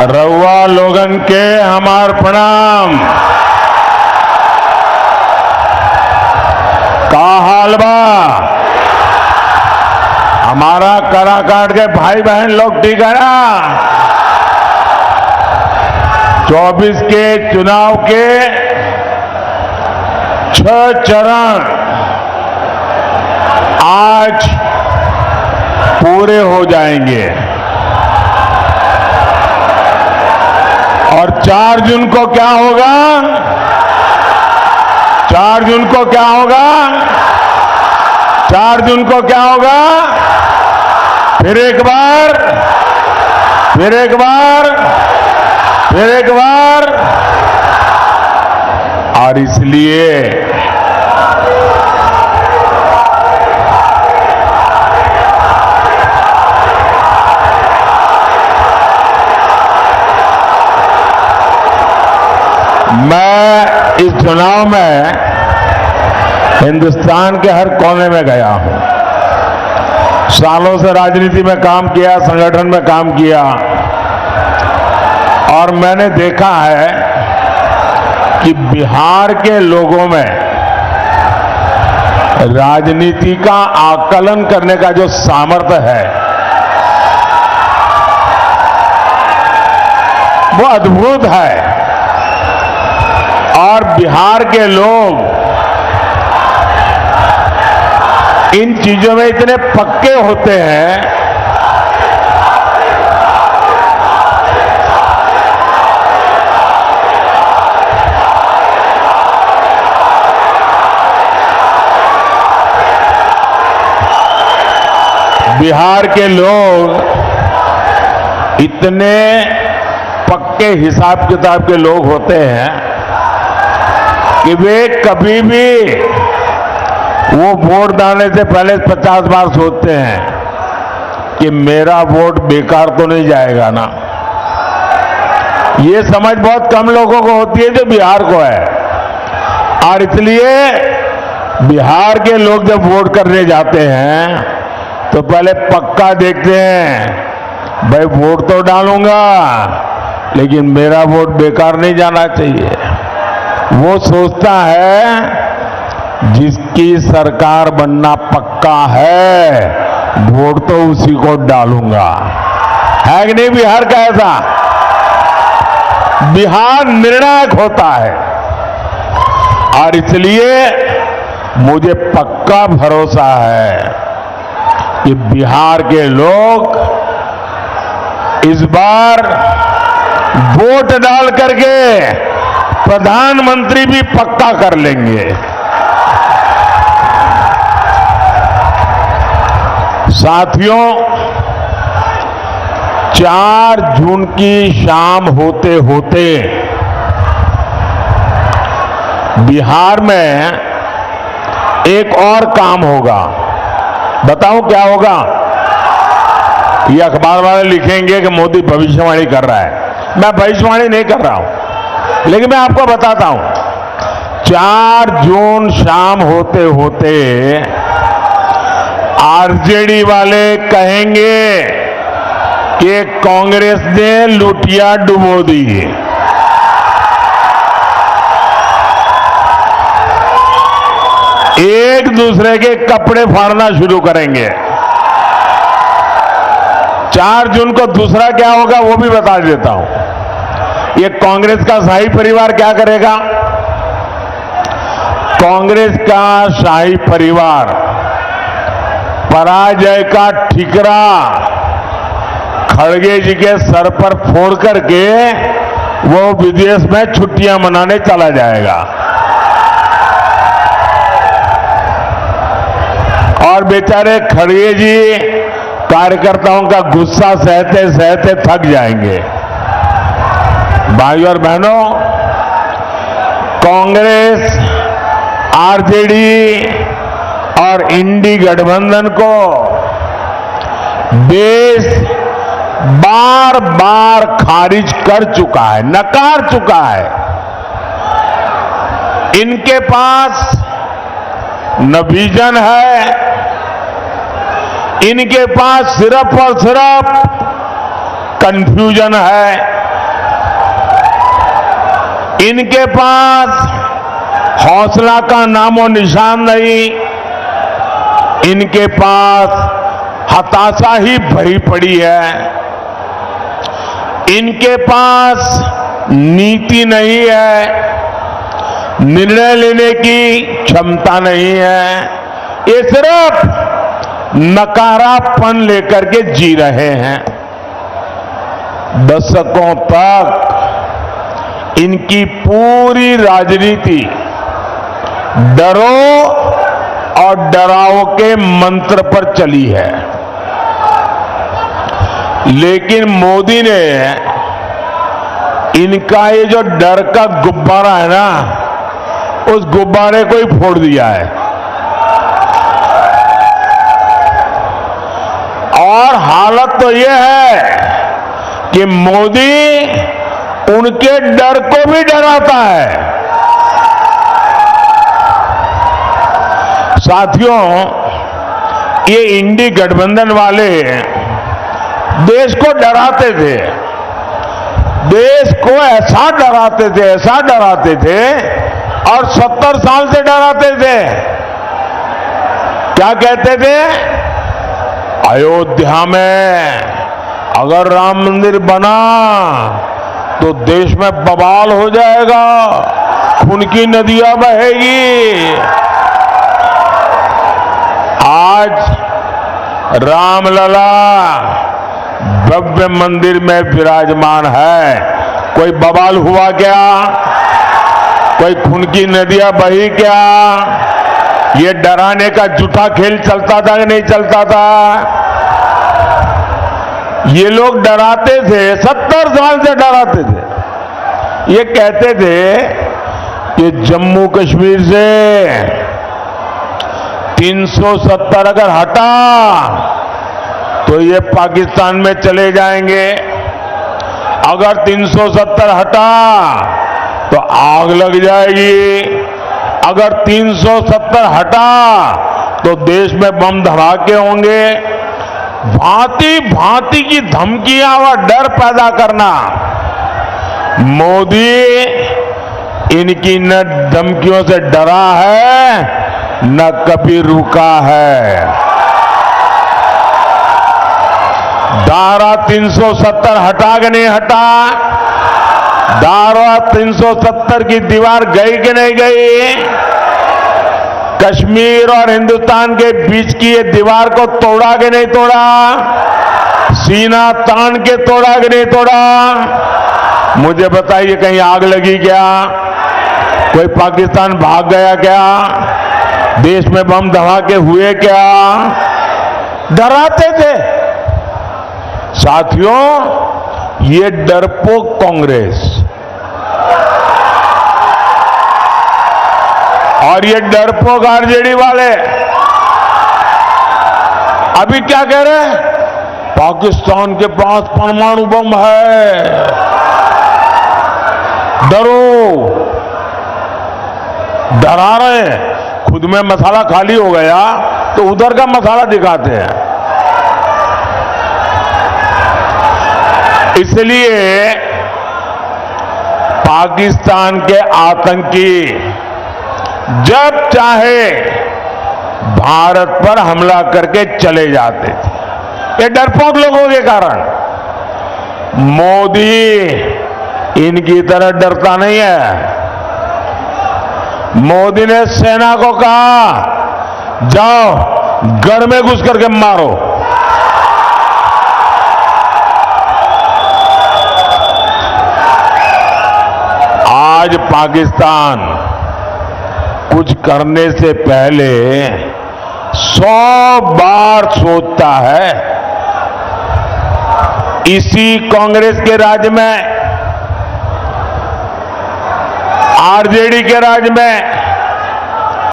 रउआ लोगन के हमार प्रणाम। का हाल बा? हमारा कराकाट के भाई बहन लोग ठीक है ना? 24 के चुनाव के 6 चरण आज पूरे हो जाएंगे और 4 जून को क्या होगा? 4 जून को क्या होगा? 4 जून को क्या होगा? फिर एक बार, फिर एक बार, फिर एक बार। और इसलिए मैं इस चुनाव में हिंदुस्तान के हर कोने में गया हूं। सालों से राजनीति में काम किया, संगठन में काम किया और मैंने देखा है कि बिहार के लोगों में राजनीति का आकलन करने का जो सामर्थ्य है वो अद्भुत है। और बिहार के लोग इन चीजों में इतने पक्के होते हैं बिहार के लोग इतने पक्के हिसाब किताब के लोग होते हैं कि वे कभी भी वो वोट डालने से पहले 50 बार सोचते हैं कि मेरा वोट बेकार तो नहीं जाएगा ना। ये समझ बहुत कम लोगों को होती है जो बिहार को है। और इसलिए बिहार के लोग जब वोट करने जाते हैं तो पहले पक्का देखते हैं, भाई वोट तो डालूंगा लेकिन मेरा वोट बेकार नहीं जाना चाहिए। वो सोचता है जिसकी सरकार बनना पक्का है वोट तो उसी को डालूंगा। है कि नहीं बिहार का ऐसा? बिहार निर्णायक होता है और इसलिए मुझे पक्का भरोसा है कि बिहार के लोग इस बार वोट डाल करके प्रधानमंत्री भी पक्का कर लेंगे। साथियों, 4 जून की शाम होते होते बिहार में एक और काम होगा। बताऊं क्या होगा? ये अखबार वाले लिखेंगे कि मोदी भविष्यवाणी कर रहा है। मैं भविष्यवाणी नहीं कर रहा हूं, लेकिन मैं आपको बताता हूं। 4 जून शाम होते होते आरजेडी वाले कहेंगे कि कांग्रेस ने लुटिया डुबो दी। एक दूसरे के कपड़े फाड़ना शुरू करेंगे। 4 जून को दूसरा क्या होगा वो भी बता देता हूं। ये कांग्रेस का शाही परिवार क्या करेगा? कांग्रेस का शाही परिवार पराजय का ठिकरा खड़गे जी के सर पर फोड़ करके वो विदेश में छुट्टियां मनाने चला जाएगा और बेचारे खड़गे जी कार्यकर्ताओं का गुस्सा सहते सहते थक जाएंगे। भाइयों और बहनों, कांग्रेस, आरजेडी और इंडी गठबंधन को देश बार बार खारिज कर चुका है, नकार चुका है। इनके पास न विजन है, इनके पास सिर्फ और सिर्फ कंफ्यूजन है इनके पास हौसला का नामो निशान नहीं, इनके पास हताशा ही भरी पड़ी है, इनके पास नीति नहीं है, निर्णय लेने की क्षमता नहीं है, ये सिर्फ नकारापन लेकर के जी रहे हैं। दशकों तक इनकी पूरी राजनीति डरो और डराओ के मंत्र पर चली है, लेकिन मोदी ने इनका ये जो डर का गुब्बारा है ना, उस गुब्बारे को ही फोड़ दिया है और हालत तो ये है कि मोदी उनके डर को भी डराता है। साथियों, ये इंडी गठबंधन वाले देश को डराते थे, देश को ऐसा डराते थे और 70 साल से डराते थे। क्या कहते थे? अयोध्या में अगर राम मंदिर बना तो देश में बवाल हो जाएगा, खून की नदियां बहेगी। आज रामलला भव्य मंदिर में विराजमान है, कोई बवाल हुआ क्या? कोई खून की नदियां बही क्या? ये डराने का झूठा खेल चलता था कि नहीं चलता था? ये लोग डराते थे, 70 साल से डराते थे। ये कहते थे कि जम्मू कश्मीर से 370 अगर हटा तो ये पाकिस्तान में चले जाएंगे, अगर 370 हटा तो आग लग जाएगी, अगर 370 हटा तो देश में बम धमाके होंगे। भांति भांति की धमकियां और डर पैदा करना। मोदी इनकी न धमकियों से डरा है न कभी रुका है। धारा 370 हटा के नहीं हटा, धारा 370 की दीवार गई कि नहीं गई? कश्मीर और हिंदुस्तान के बीच की ये दीवार को तोड़ा कि नहीं तोड़ा? सीना तान के तोड़ा कि नहीं तोड़ा? मुझे बताइए, कहीं आग लगी क्या? कोई पाकिस्तान भाग गया क्या? देश में बम धमाके हुए क्या? डराते थे। साथियों, ये डरपोक कांग्रेस और ये डरपोक आरजेडी वाले अभी क्या कह रहे हैं? पाकिस्तान के पास परमाणु बम है, डरो। डरा रहे हैं, खुद में मसाला खाली हो गया तो उधर का मसाला दिखाते हैं। इसलिए पाकिस्तान के आतंकी जब चाहे भारत पर हमला करके चले जाते थे, ये डरपोक लोगों के कारण। मोदी इनकी तरह डरता नहीं है। मोदी ने सेना को कहा, जाओ गढ़ में घुस करके मारो। आज पाकिस्तान कुछ करने से पहले 100 बार सोचता है। इसी कांग्रेस के राज्य में, आरजेडी के राज्य में